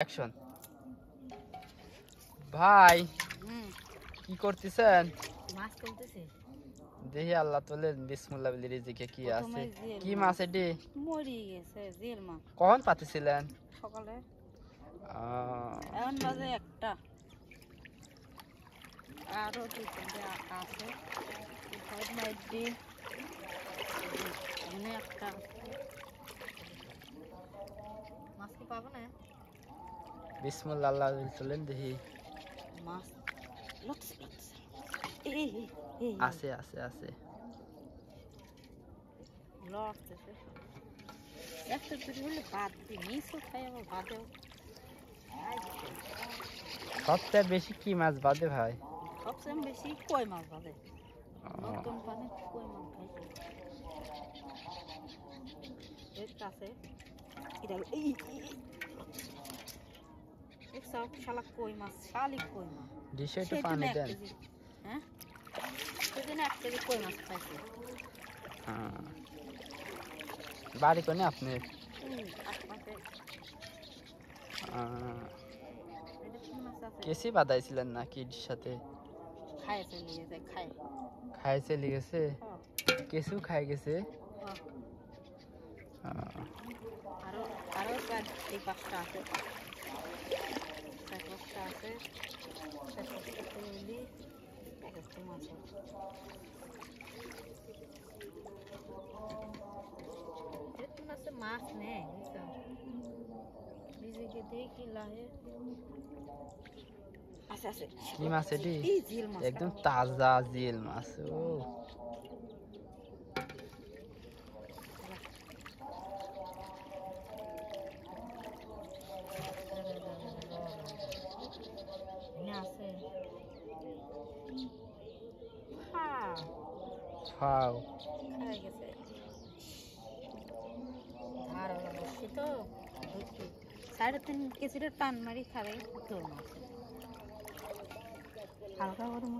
Action. ভাই কি করতেছেন? মাছ তুলতেছি। দেখি আল্লাহ তোলে বিসমিল্লাহ বলি রিজিকে কি আছে। কি মাছ মাছ এটি? মরি গেছে জিল মাছ। কখন পাতেছিলেন? সকালে। এখন বাজে একটা। আরো দুই তিনটে আছে। এখানে একটা মাছ কি পাবো না? বিসমিল্লাহ আল্লাহ তোলেন দেখি। মাছ আছে আছে আছে। লড়তেছে। একটা দুটো হলে বাদ দিই, মিশও খাই আবার বাদেও। সবচেয়ে বেশি কি মাছ বাদে ভাই? সবচেয়ে বেশি কই মাছ বাদে। নতুন পানি কই মাছ খাইছে। এর কাছে এটা এক শালা কই মাছ, শালি কই মাছ। ডিশে একটু পানি দেন। হ্যাঁ, সেদিন 1 কেজি কই মাছ খাইছে। বাড়ি কোনে আপনি? আশপাশে কেসি বাদাইছিলেন নাকি সাথে? খায় চলে গেছে, খায় চলে গেছে? কেসু খাই গেছে? আরো আরো এই 5টা আছে। 5টা আছে। 5টা তৈরি একটা মাছ আছে। এত মাছে মাছ নেই, বুঝছো? নিজেকে দেখি লাহে। আছে আছে। কি মাছ এটি? এই জিল মাছ। একদম তাজা জিল মাছ। ও আছে। হ্যাঁ, ফাও খাই গেছে। ধার বসছি তো ধরছি। 3.5 কেজির টান মারি খাবে তোর মাছ। হালকা গরম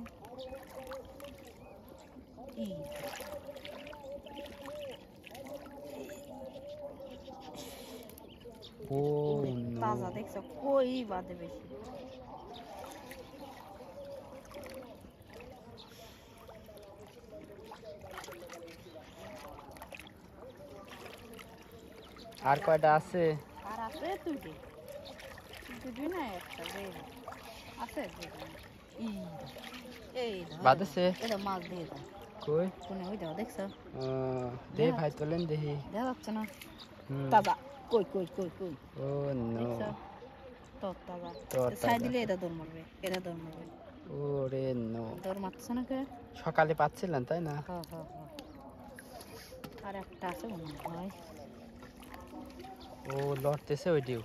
ও তাজা দেখছো, কই বাদে বেশি। আর কয়টা আছে? আর আছে দুটি, দুটি না একটা আছে দুটি। এই বাদেছে? এটা মাছ দিয়ে দাও। কই কোনে ওই দাও, দেখছো? দে ভাই তোলেন দেখি। দেখা যাচ্ছে না? তাজা। কই কই কই কই। ও নো, দেখছো? তো তাজা। তো ছাই দিলে এটা দৌড় মারবে, এটা দৌড় মারবে। ওরে নো, দৌড় মারছে না কে? সকালে পাচ্ছিলেন তাই না? হ্যাঁ হ্যাঁ হ্যাঁ। আর একটা আছে মনে হয়। ও লড়তেছে ওইটিও।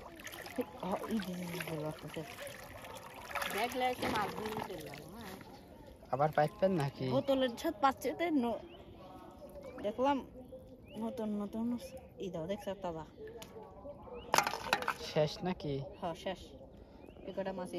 আবার পাইতেন নাকি? বোতলের ছাদ পাচ্ছে, দেখলাম নতুন নতুন দাও, দেখছো তাজা। শেষ নাকি? হ্যাঁ শেষ। এ কটা মাছ